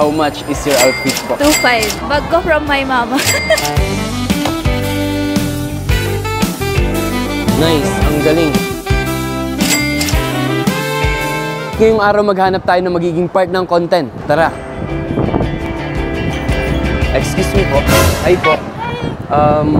How much is your outfit po? 2.5. Bag ko from my mama. Nice, ang galing. Ngayong araw maghanap tayo ng magiging part ng content. Tara. Excuse me po. Hi po.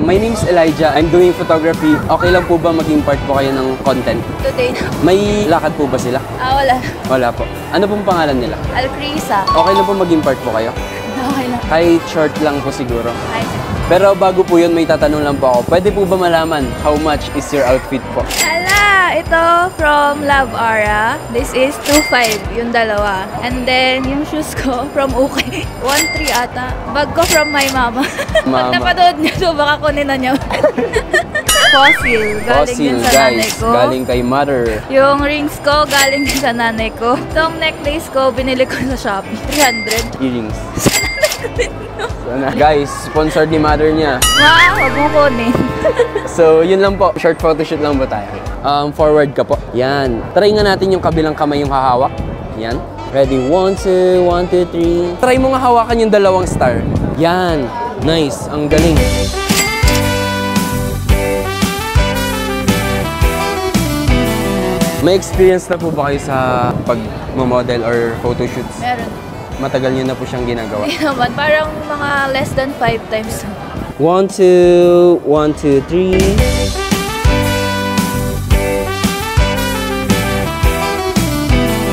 My name's Elijah. I'm doing photography. Okay lang po ba maging part po kayo ng content? Today na. May lakad po ba sila? Wala. Wala po. Ano pong pangalan nila? Alcrisa. Okay lang po maging part po kayo? Okay lang. Kahit short lang po siguro. Ay. Pero bago po yun, may tatanong lang po ako. Pwede po ba malaman how much is your outfit po? Hala! Ito from Love Ara. This is 2.5. Yung dalawa. And then, yung shoes ko from UK. 1.3 ata. Bag ko from my mama. Pag napanood niya to, baka kunin na niya. Fossil. Galing din sa nanay ko. Galing kay mother. Yung rings ko, galing din sa nanay ko. Itong necklace ko, binili ko sa Shopee. 300. Earrings. Sana. Guys, sponsored ni mother niya. Wow, huwag mo kunin. So, yun lang po. Short photoshoot lang po tayo. Forward ka po. Yan. Try nga natin yung kabilang kamay yung hahawak. Yan. Ready? 1, 2, 1, 2, 3. Try mo nga hawakan yung dalawang star. Yan. Nice. Ang galing. May experience na po ba kayo sa pag-model or photoshoots? Meron. Matagal nyo na po siyang ginagawa? Hindi naman. Parang mga less than 5 times. 1, 2, 1, 2, 3.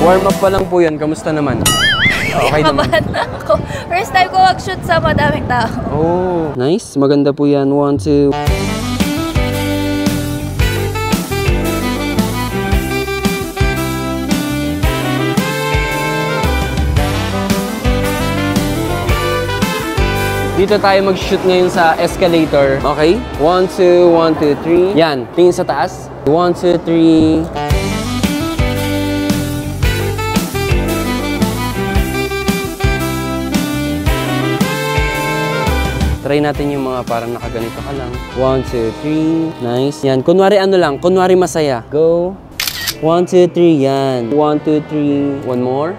Warm up pa lang po yan. Kamusta naman? Okay naman. Kabahan na ako. First time ko mag-shoot sa madaming tao. Oh, nice. Maganda po yan. 1, 2. Dito tayo mag-shoot ngayon sa escalator. Okay? 1, 2, 1, 2, 3. Yan. Tingin sa taas. 1, 2, 3. Try natin yung mga parang nakaganito ka lang. 1, 2, 3. Nice. Yan. Kunwari ano lang. Kunwari masaya. Go. 1, 2, 3. Yan. 1, 2, 3. One more.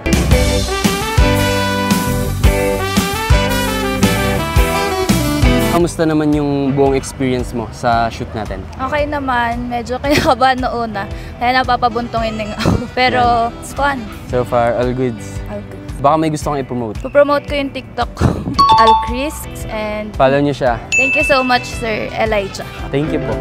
Kamusta naman yung buong experience mo sa shoot natin? Okay naman. Medyo kinakabahan na una. Kaya napapabuntongin din ako. Pero it's fun. So far, all goods. All good. Baka may gusto kang i-promote. Pupromote ko yung TikTok ko. Alcris and Follow niyo siya. thank you so much, Sir Elijah. Thank you po.